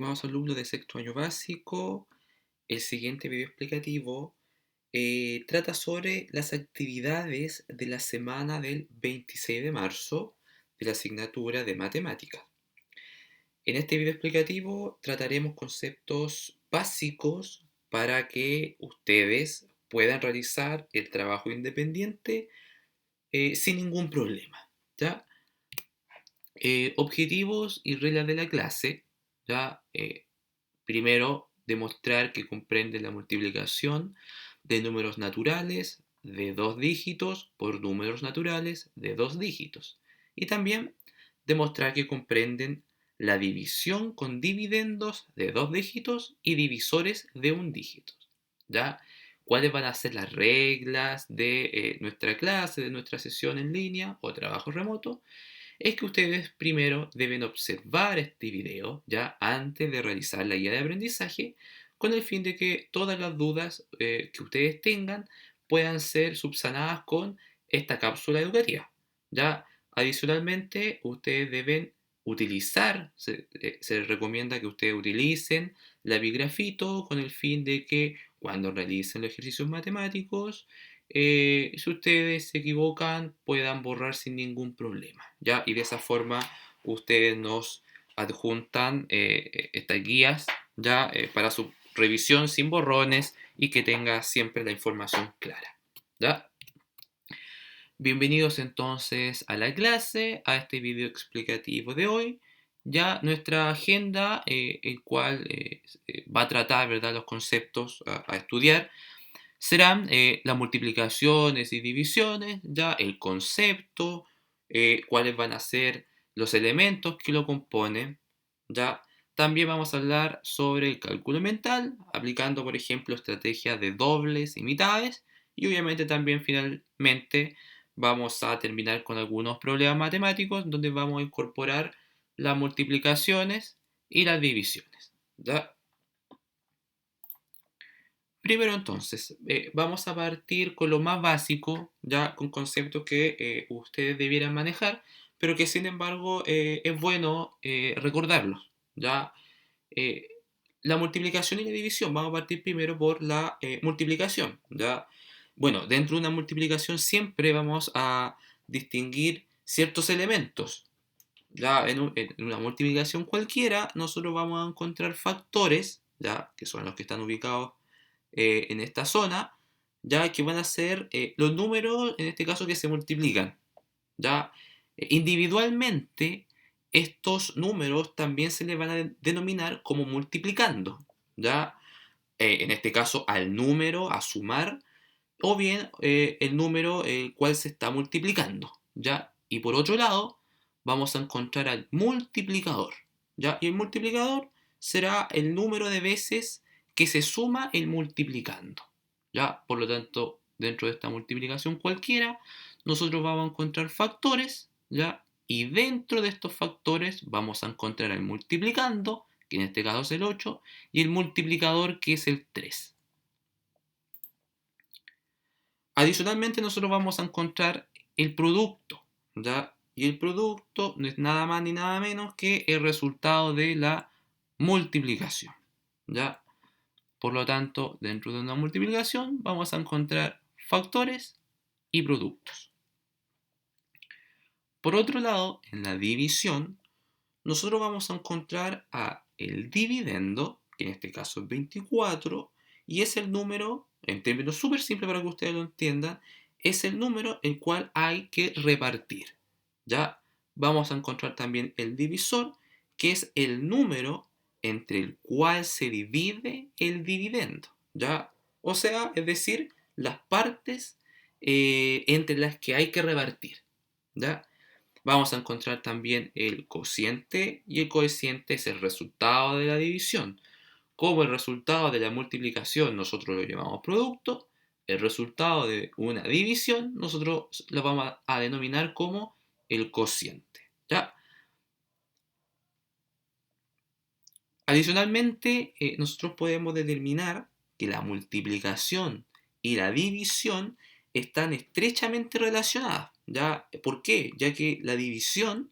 Estimados alumnos de sexto año básico, el siguiente video explicativo trata sobre las actividades de la semana del 26 de marzo de la asignatura de matemáticas. En este video explicativo trataremos conceptos básicos para que ustedes puedan realizar el trabajo independiente sin ningún problema, ¿ya? Objetivos y reglas de la clase, ¿ya? Primero, demostrar que comprende la multiplicación de números naturales de dos dígitos por números naturales de dos dígitos. Y también demostrar que comprenden la división con dividendos de dos dígitos y divisores de un dígito. ¿Ya? ¿Cuáles van a ser las reglas de nuestra clase, de nuestra sesión en línea o trabajo remoto? Es que ustedes primero deben observar este video ya antes de realizar la guía de aprendizaje con el fin de que todas las dudas que ustedes tengan puedan ser subsanadas con esta cápsula educativa. Ya adicionalmente ustedes deben utilizar, se les recomienda que ustedes utilicen la bigrafito con el fin de que cuando realicen los ejercicios matemáticos si ustedes se equivocan, puedan borrar sin ningún problema, ¿ya? Y de esa forma ustedes nos adjuntan estas guías, ¿ya? Para su revisión sin borrones y que tenga siempre la información clara, ¿ya? Bienvenidos entonces a la clase, a este video explicativo de hoy. Ya nuestra agenda, el cual va a tratar, ¿verdad?, los conceptos a estudiar serán las multiplicaciones y divisiones, ya el concepto, cuáles van a ser los elementos que lo componen, ya también vamos a hablar sobre el cálculo mental, aplicando por ejemplo estrategias de dobles y mitades, y obviamente también finalmente vamos a terminar con algunos problemas matemáticos donde vamos a incorporar las multiplicaciones y las divisiones, ¿ya? Primero entonces, vamos a partir con lo más básico, ya con conceptos que ustedes debieran manejar, pero que sin embargo es bueno recordarlos. Ya, Eh, la multiplicación y la división, vamos a partir primero por la multiplicación. Ya, bueno, dentro de una multiplicación siempre vamos a distinguir ciertos elementos. Ya en una multiplicación cualquiera, nosotros vamos a encontrar factores, ya que son los que están ubicados en esta zona, ya que van a ser los números, en este caso, que se multiplican. Ya individualmente, estos números también se les van a denominar como multiplicando. Ya en este caso, al número, a sumar, o bien el número el cual se está multiplicando. ¿Ya? Y por otro lado, vamos a encontrar al multiplicador. ¿Ya? Y el multiplicador será el número de veces que se suma el multiplicando. ¿Ya? Por lo tanto, dentro de esta multiplicación cualquiera, nosotros vamos a encontrar factores, ¿ya? Y dentro de estos factores vamos a encontrar el multiplicando, que en este caso es el 8, y el multiplicador, que es el 3. Adicionalmente, nosotros vamos a encontrar el producto, ¿ya? Y el producto no es nada más ni nada menos que el resultado de la multiplicación, ¿ya? Por lo tanto, dentro de una multiplicación vamos a encontrar factores y productos. Por otro lado, en la división, nosotros vamos a encontrar a el dividendo, que en este caso es 24, y es el número, en términos súper simples para que ustedes lo entiendan, es el número el cual hay que repartir. Ya vamos a encontrar también el divisor, que es el número entre el cual se divide el dividendo. ¿Ya? O sea, es decir, las partes entre las que hay que repartir. ¿Ya? Vamos a encontrar también el cociente, y el cociente es el resultado de la división. Como el resultado de la multiplicación nosotros lo llamamos producto, el resultado de una división nosotros lo vamos a denominar como el cociente. ¿Ya? Adicionalmente, nosotros podemos determinar que la multiplicación y la división están estrechamente relacionadas. ¿Ya? ¿Por qué? Ya que la división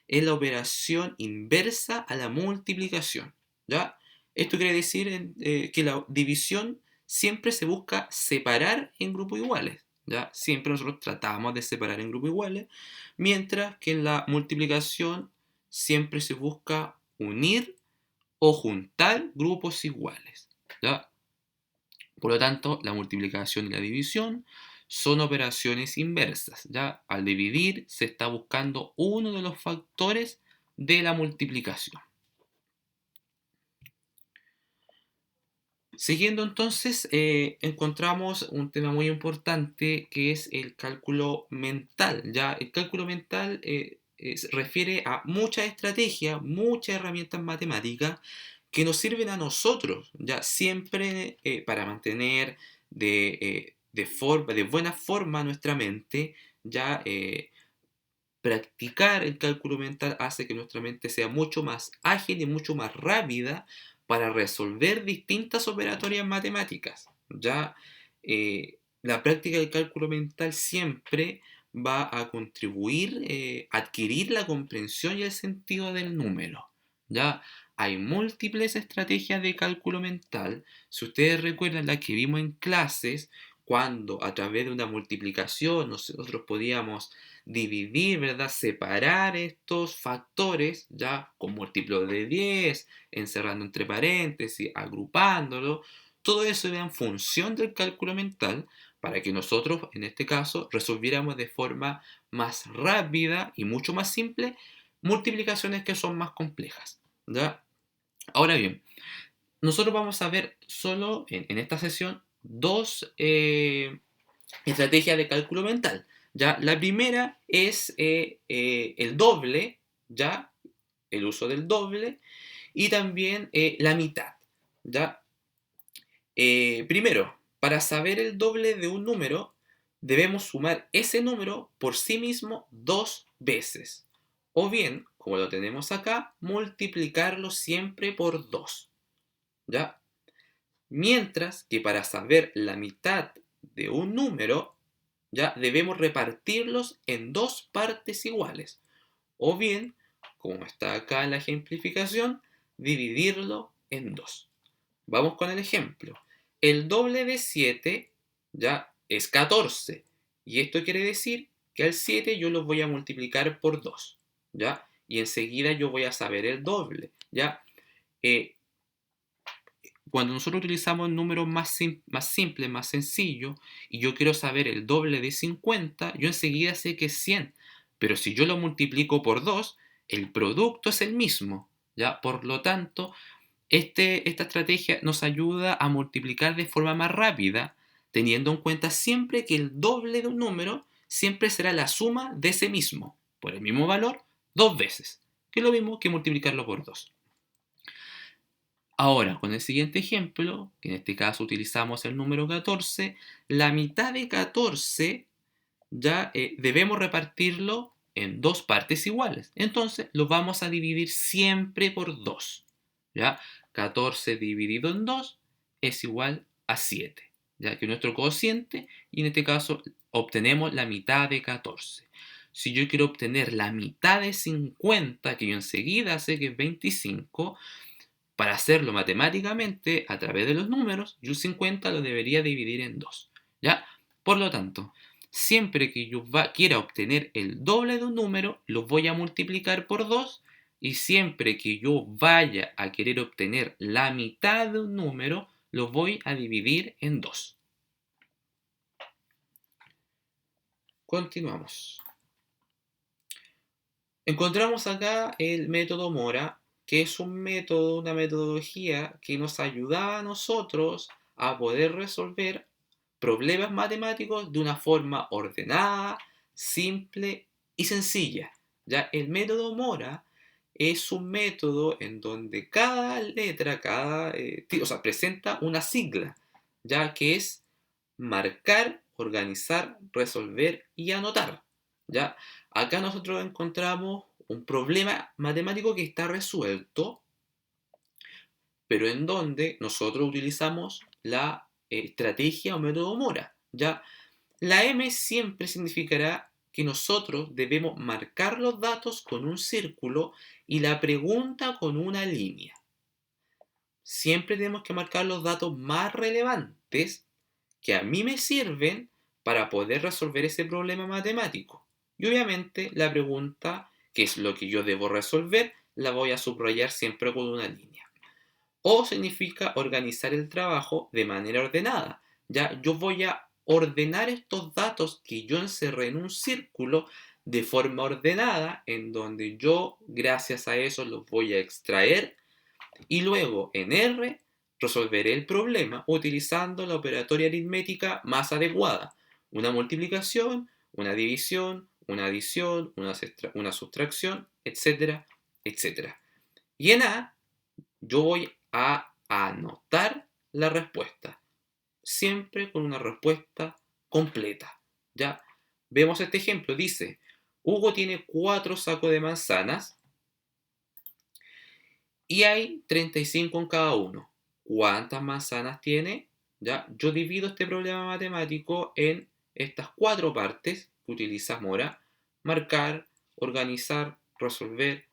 es la operación inversa a la multiplicación. ¿ya? Esto quiere decir que la división siempre se busca separar en grupos iguales, ¿ya? Siempre nosotros tratamos de separar en grupos iguales, mientras que en la multiplicación siempre se busca unir o juntar grupos iguales, ¿ya? Por lo tanto, la multiplicación y la división son operaciones inversas, ¿ya? Al dividir se está buscando uno de los factores de la multiplicación. Siguiendo entonces, encontramos un tema muy importante que es el cálculo mental. ¿Ya? El cálculo mental se refiere a muchas estrategias, muchas herramientas matemáticas que nos sirven a nosotros, ya siempre para mantener de buena forma nuestra mente, ya practicar el cálculo mental hace que nuestra mente sea mucho más ágil y mucho más rápida para resolver distintas operatorias matemáticas. Ya la práctica del cálculo mental siempre va a contribuir a adquirir la comprensión y el sentido del número. Ya hay múltiples estrategias de cálculo mental. Si ustedes recuerdan las que vimos en clases, cuando a través de una multiplicación nosotros podíamos dividir, ¿verdad? Separar estos factores ya con múltiplo de 10, encerrando entre paréntesis, agrupándolo. Todo eso era en función del cálculo mental para que nosotros, en este caso, resolviéramos de forma más rápida y mucho más simple multiplicaciones que son más complejas, ¿ya? Ahora bien, nosotros vamos a ver solo en esta sesión dos estrategias de cálculo mental. ¿Ya? La primera es el doble, ¿ya? El uso del doble, y también la mitad. ¿Ya? Primero, para saber el doble de un número, debemos sumar ese número por sí mismo dos veces. O bien, como lo tenemos acá, multiplicarlo siempre por 2. ¿Ya? Mientras que para saber la mitad de un número, ya debemos repartirlos en dos partes iguales. O bien, como está acá en la ejemplificación, dividirlo en dos. Vamos con el ejemplo. El doble de 7 ya es 14. Y esto quiere decir que al 7 yo lo voy a multiplicar por 2. ¿Ya? Y enseguida yo voy a saber el doble. ¿Ya? Eh, Cuando nosotros utilizamos números más simples, más sencillos, y yo quiero saber el doble de 50, yo enseguida sé que es 100. Pero si yo lo multiplico por 2, el producto es el mismo. ¿Ya? Por lo tanto, esta estrategia nos ayuda a multiplicar de forma más rápida, teniendo en cuenta siempre que el doble de un número siempre será la suma de ese mismo, por el mismo valor, dos veces, que es lo mismo que multiplicarlo por 2. Ahora, con el siguiente ejemplo, que en este caso utilizamos el número 14, la mitad de 14 ya debemos repartirlo en dos partes iguales. Entonces, lo vamos a dividir siempre por 2. ¿Ya? 14 dividido en 2 es igual a 7. Ya que nuestro cociente, y en este caso obtenemos la mitad de 14. Si yo quiero obtener la mitad de 50, que yo enseguida sé que es 25, para hacerlo matemáticamente a través de los números, yo 50 lo debería dividir en 2. ¿Ya? Por lo tanto, siempre que yo quiera obtener el doble de un número, lo voy a multiplicar por 2. Y siempre que yo vaya a querer obtener la mitad de un número, lo voy a dividir en 2. Continuamos. Encontramos acá el método Mora, que es un método, una metodología que nos ayuda a nosotros a poder resolver problemas matemáticos de una forma ordenada, simple y sencilla. ¿Ya? El método Mora es un método en donde cada letra, presenta una sigla, ya que es marcar, organizar, resolver y anotar. ¿Ya? Acá nosotros encontramos un problema matemático que está resuelto, pero en donde nosotros utilizamos la estrategia o método Mora. ¿Ya? La M siempre significará que nosotros debemos marcar los datos con un círculo y la pregunta con una línea. siempre tenemos que marcar los datos más relevantes que a mí me sirven para poder resolver ese problema matemático. Y obviamente la pregunta, que es lo que yo debo resolver, la voy a subrayar siempre con una línea. O significa organizar el trabajo de manera ordenada. Ya yo voy a ordenar estos datos que yo encerré en un círculo de forma ordenada, en donde yo, gracias a eso, los voy a extraer y luego en R resolveré el problema utilizando la operatoria aritmética más adecuada. Una multiplicación, una división, una adición, una sustracción, etcétera, etcétera. Y en A yo voy a anotar la respuesta, siempre con una respuesta completa. ¿Ya? Vemos este ejemplo, dice, Hugo tiene 4 sacos de manzanas y hay 35 en cada uno. ¿Cuántas manzanas tiene? ¿Ya? Yo divido este problema matemático en estas 4 partes que utiliza Mora: marcar, organizar, resolver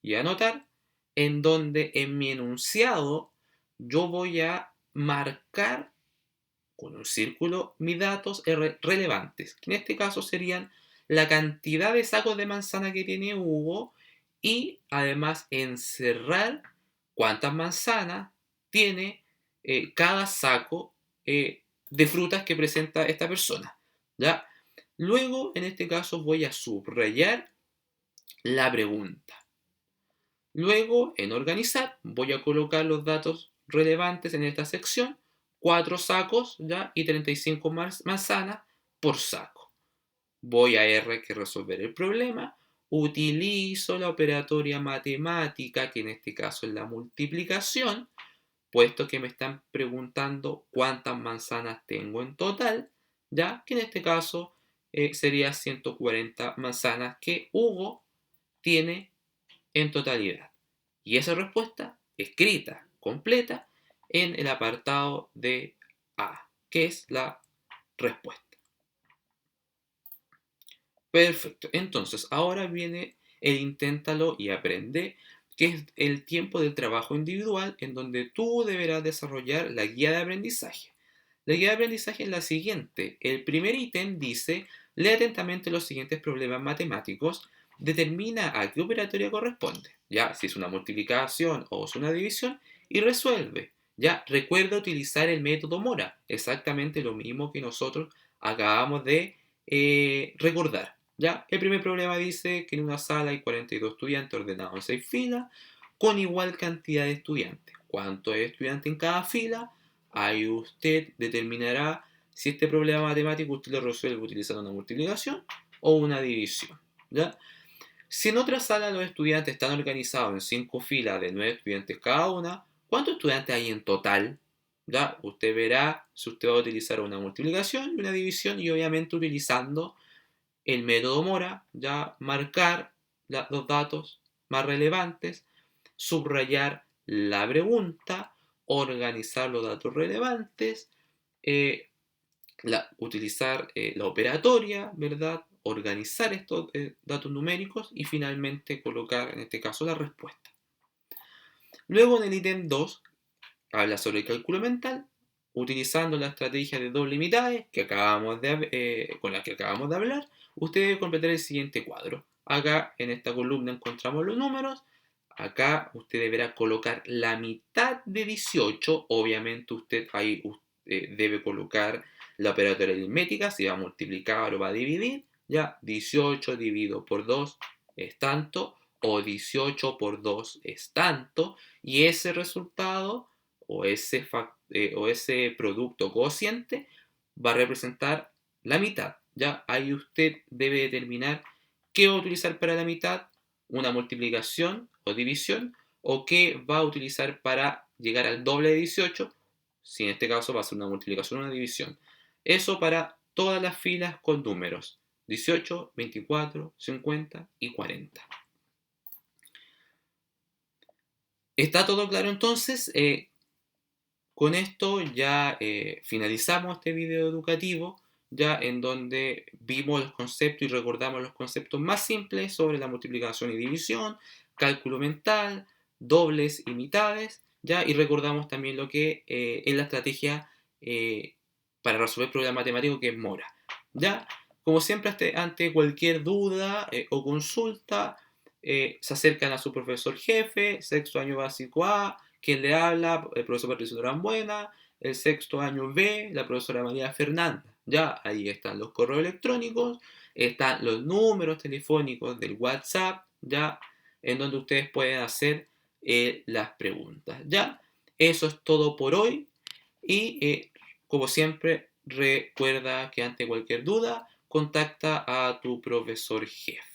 y anotar, en donde en mi enunciado yo voy a marcar con un círculo mis datos relevantes, que en este caso serían la cantidad de sacos de manzana que tiene Hugo, y además encerrar cuántas manzanas tiene cada saco de frutas que presenta esta persona. ¿Ya? Luego, en este caso, voy a subrayar la pregunta. Luego, en organizar, voy a colocar los datos relevantes en esta sección: 4 sacos, ¿ya? Y 35 manzanas por saco. Voy a R, que resolver el problema. Utilizo la operatoria matemática, que en este caso es la multiplicación, puesto que me están preguntando cuántas manzanas tengo en total, ¿ya? Que en este caso sería 140 manzanas que Hugo tiene en totalidad. Y esa respuesta escrita, completa, en el apartado de A, que es la respuesta. Perfecto. Entonces, ahora viene el inténtalo y aprende, que es el tiempo del trabajo individual, en donde tú deberás desarrollar la guía de aprendizaje. La guía de aprendizaje es la siguiente. El primer ítem dice: lee atentamente los siguientes problemas matemáticos, determina a qué operatoria corresponde, ya, si es una multiplicación o es una división, y resuelve. Ya, recuerda utilizar el método Mora, exactamente lo mismo que nosotros acabamos de recordar. ¿Ya? El primer problema dice que en una sala hay 42 estudiantes ordenados en 6 filas con igual cantidad de estudiantes. ¿Cuántos estudiantes en cada fila? Ahí usted determinará si este problema matemático usted lo resuelve utilizando una multiplicación o una división. ¿Ya? Si en otra sala los estudiantes están organizados en 5 filas de 9 estudiantes cada una, ¿cuántos estudiantes hay en total? ¿Ya? Usted verá si usted va a utilizar una multiplicación y una división, y obviamente utilizando el método Mora, ya marcar los datos más relevantes, subrayar la pregunta, organizar los datos relevantes, eh, utilizar la operatoria, ¿verdad? Organizar estos datos numéricos y finalmente colocar, en este caso, la respuesta. Luego, en el ítem 2, habla sobre el cálculo mental, utilizando la estrategia de doble mitades con la que acabamos de hablar. Usted debe completar el siguiente cuadro. Acá en esta columna encontramos los números. Acá usted deberá colocar la mitad de 18. Obviamente usted ahí debe colocar la operatoria aritmética, si va a multiplicar o va a dividir. Ya, 18 dividido por 2 es tanto, o 18 por 2 es tanto, y ese resultado o ese producto cociente va a representar la mitad. Ya ahí usted debe determinar qué va a utilizar para la mitad: una multiplicación o división, o qué va a utilizar para llegar al doble de 18, si en este caso va a ser una multiplicación o una división. Eso para todas las filas con números 18, 24, 50 y 40. ¿Está todo claro entonces? Con esto ya finalizamos este video educativo, ya en donde vimos los conceptos y recordamos los conceptos más simples sobre la multiplicación y división, cálculo mental, dobles y mitades, ¿ya? Y recordamos también lo que es la estrategia para resolver problemas matemáticos, que es Mora, ¿ya? Como siempre, ante cualquier duda o consulta, se acercan a su profesor jefe, sexto año básico A, quien le habla, el profesor Patricio Durán Buena, el sexto año B, la profesora María Fernanda. Ya ahí están los correos electrónicos, están los números telefónicos del WhatsApp, ya en donde ustedes pueden hacer las preguntas. Ya, eso es todo por hoy y como siempre, recuerda que ante cualquier duda, contacta a tu profesor jefe.